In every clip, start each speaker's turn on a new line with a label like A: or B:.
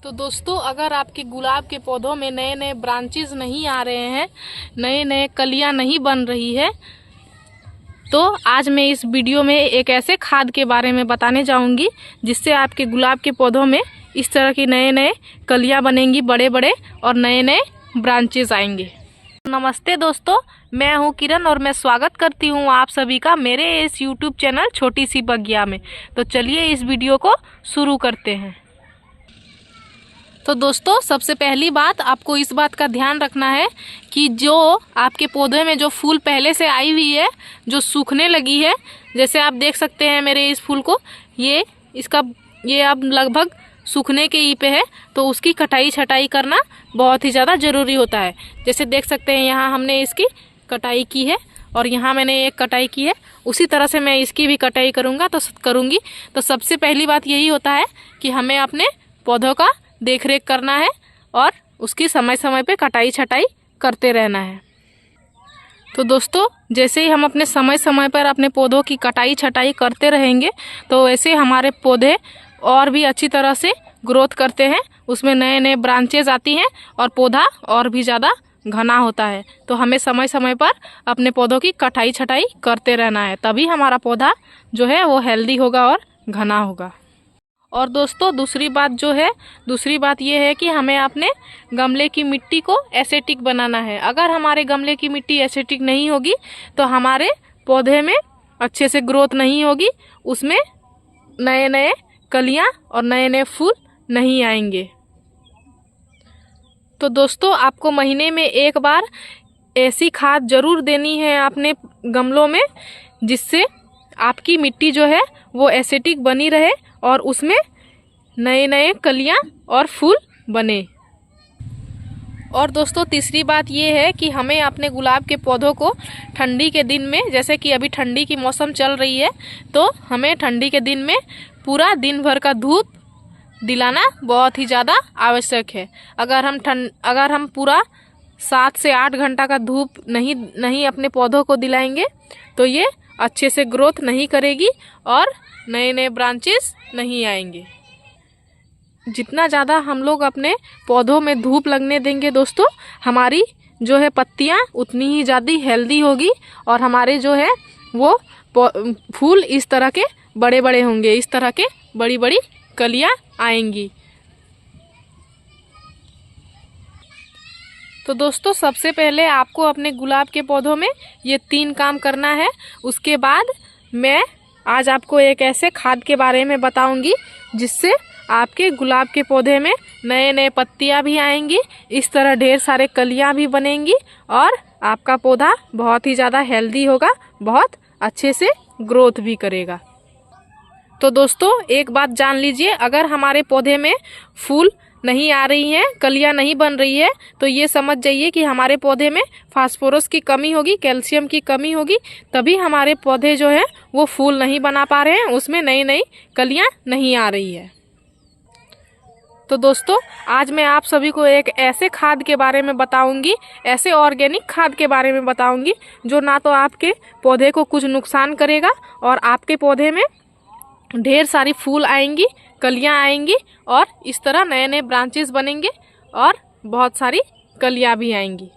A: तो दोस्तों, अगर आपके गुलाब के पौधों में नए नए ब्रांचेस नहीं आ रहे हैं, नए नए कलियां नहीं बन रही है, तो आज मैं इस वीडियो में एक ऐसे खाद के बारे में बताने जाऊंगी जिससे आपके गुलाब के पौधों में इस तरह की नए नए कलियां बनेंगी, बड़े बड़े, और नए नए ब्रांचेस आएंगे। नमस्ते दोस्तों, मैं हूं किरण और मैं स्वागत करती हूं आप सभी का मेरे इस YouTube चैनल छोटी सी बगिया में। तो चलिए इस वीडियो को शुरू करते हैं। तो दोस्तों, सबसे पहली बात आपको इस बात का ध्यान रखना है कि जो आपके पौधे में जो फूल पहले से आई हुई है, जो सूखने लगी है, जैसे आप देख सकते हैं मेरे इस फूल को, ये अब लगभग सूखने के ई पे है, तो उसकी कटाई छटाई करना बहुत ही ज़्यादा ज़रूरी होता है। जैसे देख सकते हैं यहाँ हमने इसकी कटाई की है और यहाँ मैंने एक कटाई की है, उसी तरह से मैं इसकी भी कटाई करूँगी। तो सबसे पहली बात यही होता है कि हमें अपने पौधों का देख रेख करना है और उसकी समय समय पे कटाई छटाई करते रहना है। तो दोस्तों, जैसे ही हम अपने समय समय पर अपने पौधों की कटाई छटाई करते रहेंगे, तो वैसे हमारे पौधे और भी अच्छी तरह से ग्रोथ करते हैं, उसमें नए नए ब्रांचेज आती हैं और पौधा और भी ज़्यादा घना होता है। तो हमें समय समय पर अपने पौधों की कटाई छटाई करते रहना है, तभी हमारा पौधा जो है वो हेल्दी होगा और घना होगा। और दोस्तों, दूसरी बात ये है कि हमें अपने गमले की मिट्टी को एसिडिक बनाना है। अगर हमारे गमले की मिट्टी एसिडिक नहीं होगी तो हमारे पौधे में अच्छे से ग्रोथ नहीं होगी, उसमें नए नए कलियां और नए नए फूल नहीं आएंगे। तो दोस्तों, आपको महीने में एक बार ऐसी खाद जरूर देनी है अपने गमलों में जिससे आपकी मिट्टी जो है वो एसिडिक बनी रहे और उसमें नए नए कलियां और फूल बने। और दोस्तों, तीसरी बात ये है कि हमें अपने गुलाब के पौधों को ठंडी के दिन में, जैसे कि अभी ठंडी की मौसम चल रही है, तो हमें ठंडी के दिन में पूरा दिन भर का धूप दिलाना बहुत ही ज़्यादा आवश्यक है। अगर हम पूरा 7 से 8 घंटा का धूप नहीं अपने पौधों को दिलाएंगे तो ये अच्छे से ग्रोथ नहीं करेगी और नए नए ब्रांचेस नहीं आएंगे। जितना ज़्यादा हम लोग अपने पौधों में धूप लगने देंगे दोस्तों, हमारी जो है पत्तियां उतनी ही ज़्यादा हेल्दी होगी और हमारे जो है वो फूल इस तरह के बड़े बड़े होंगे, इस तरह के बड़ी बड़ी कलियां आएंगी। तो दोस्तों, सबसे पहले आपको अपने गुलाब के पौधों में ये 3 काम करना है। उसके बाद मैं आज आपको एक ऐसे खाद के बारे में बताऊंगी जिससे आपके गुलाब के पौधे में नए नए पत्तियां भी आएंगी, इस तरह ढेर सारे कलियां भी बनेंगी और आपका पौधा बहुत ही ज़्यादा हेल्दी होगा, बहुत अच्छे से ग्रोथ भी करेगा। तो दोस्तों, एक बात जान लीजिए, अगर हमारे पौधे में फूल नहीं आ रही हैं, कलियां नहीं बन रही है, तो ये समझ जाइए कि हमारे पौधे में फास्फोरस की कमी होगी, कैल्शियम की कमी होगी, तभी हमारे पौधे जो है वो फूल नहीं बना पा रहे हैं, उसमें नई नई कलियां नहीं आ रही है। तो दोस्तों, आज मैं आप सभी को एक ऐसे खाद के बारे में बताऊंगी, ऐसे ऑर्गेनिक खाद के बारे में बताऊंगी जो ना तो आपके पौधे को कुछ नुकसान करेगा और आपके पौधे में ढेर सारी फूल आएंगी, कलियां आएंगी और इस तरह नए नए ब्रांचेस बनेंगे और बहुत सारी कलियां भी आएंगी।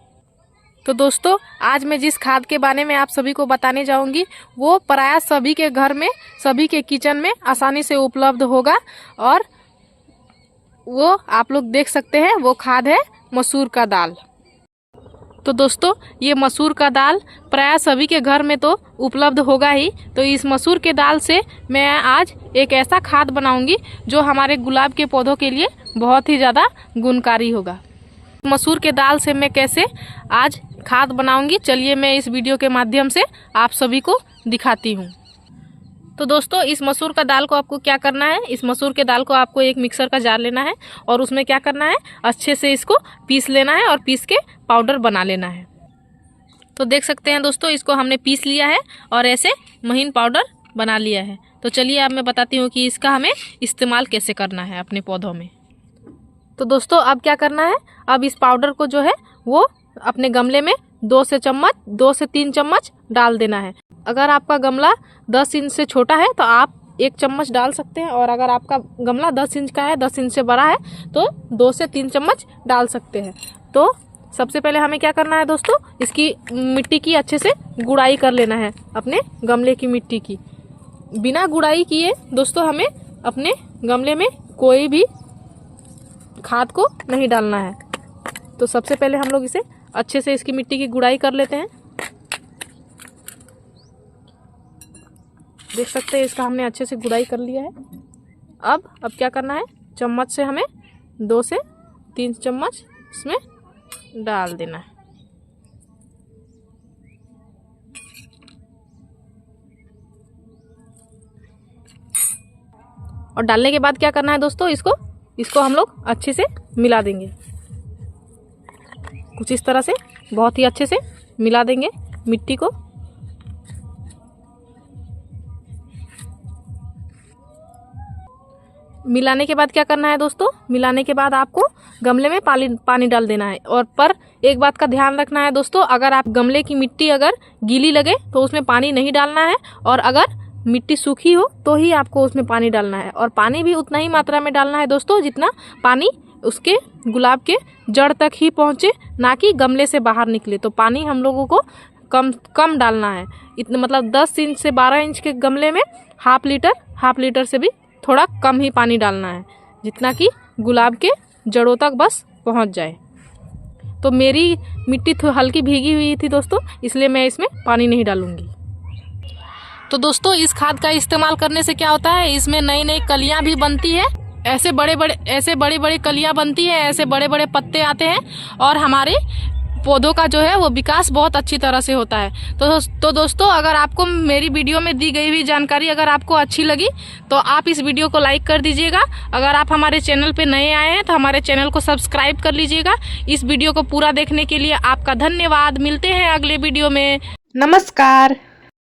A: तो दोस्तों, आज मैं जिस खाद के बारे में आप सभी को बताने जाऊंगी वो प्रायः सभी के घर में, सभी के किचन में आसानी से उपलब्ध होगा और वो आप लोग देख सकते हैं, वो खाद है मसूर का दाल। तो दोस्तों, ये मसूर का दाल प्रायः सभी के घर में तो उपलब्ध होगा ही, तो इस मसूर के दाल से मैं आज एक ऐसा खाद बनाऊंगी जो हमारे गुलाब के पौधों के लिए बहुत ही ज़्यादा गुणकारी होगा। मसूर के दाल से मैं कैसे आज खाद बनाऊंगी, चलिए मैं इस वीडियो के माध्यम से आप सभी को दिखाती हूँ। तो दोस्तों, इस मसूर का दाल को आपको क्या करना है, इस मसूर के दाल को आपको एक मिक्सर का जार लेना है और उसमें क्या करना है, अच्छे से इसको पीस लेना है और पीस के पाउडर बना लेना है। तो देख सकते हैं दोस्तों, इसको हमने पीस लिया है और ऐसे महीन पाउडर बना लिया है। तो चलिए अब मैं बताती हूँ कि इसका हमें इस्तेमाल कैसे करना है अपने पौधों में। तो दोस्तों, अब क्या करना है, अब इस पाउडर को जो है वो अपने गमले में 2 से 3 चम्मच डाल देना है। अगर आपका गमला 10 इंच से छोटा है तो आप 1 चम्मच डाल सकते हैं, और अगर आपका गमला 10 इंच का है, 10 इंच से बड़ा है, तो 2 से 3 चम्मच डाल सकते हैं। तो सबसे पहले हमें क्या करना है दोस्तों, इसकी मिट्टी की अच्छे से गुड़ाई कर लेना है, अपने गमले की मिट्टी की। बिना गुड़ाई किए दोस्तों हमें अपने गमले में कोई भी खाद को नहीं डालना है। तो सबसे पहले हम लोग इसे अच्छे से इसकी मिट्टी की गुड़ाई कर लेते हैं। देख सकते हैं इसका हमने अच्छे से गुड़ाई कर लिया है। अब क्या करना है, चम्मच से हमें 2 से 3 चम्मच इसमें डाल देना है। और डालने के बाद क्या करना है दोस्तों, इसको हम लोग अच्छे से मिला देंगे। कुछ इस तरह से बहुत ही अच्छे से मिला देंगे मिट्टी को। मिलाने के बाद क्या करना है दोस्तों, मिलाने के बाद आपको गमले में पानी डाल देना है। और पर एक बात का ध्यान रखना है दोस्तों, अगर आप गमले की मिट्टी अगर गीली लगे तो उसमें पानी नहीं डालना है, और अगर मिट्टी सूखी हो तो ही आपको उसमें पानी डालना है। और पानी भी उतना ही मात्रा में डालना है दोस्तों जितना पानी उसके गुलाब के जड़ तक ही पहुँचे, ना कि गमले से बाहर निकले। तो पानी हम लोगों को कम डालना है। इतना मतलब 10 इंच से 12 इंच के गमले में हाफ लीटर से भी थोड़ा कम ही पानी डालना है, जितना कि गुलाब के जड़ों तक बस पहुंच जाए। तो मेरी मिट्टी हल्की भीगी हुई थी दोस्तों, इसलिए मैं इसमें पानी नहीं डालूंगी। तो दोस्तों इस खाद का इस्तेमाल करने से क्या होता है, इसमें नई नई कलियां भी बनती है, ऐसे बड़े बड़े कलियां बनती है, ऐसे बड़े बड़े पत्ते आते हैं, और हमारे पौधों का जो है वो विकास बहुत अच्छी तरह से होता है। तो दोस्तों अगर आपको मेरी वीडियो में दी गई हुई जानकारी अगर आपको अच्छी लगी तो आप इस वीडियो को लाइक कर दीजिएगा। अगर आप हमारे चैनल पे नए आए हैं तो हमारे चैनल को सब्सक्राइब कर लीजिएगा। इस वीडियो को पूरा देखने के लिए आपका धन्यवाद। मिलते हैं अगले वीडियो में। नमस्कार।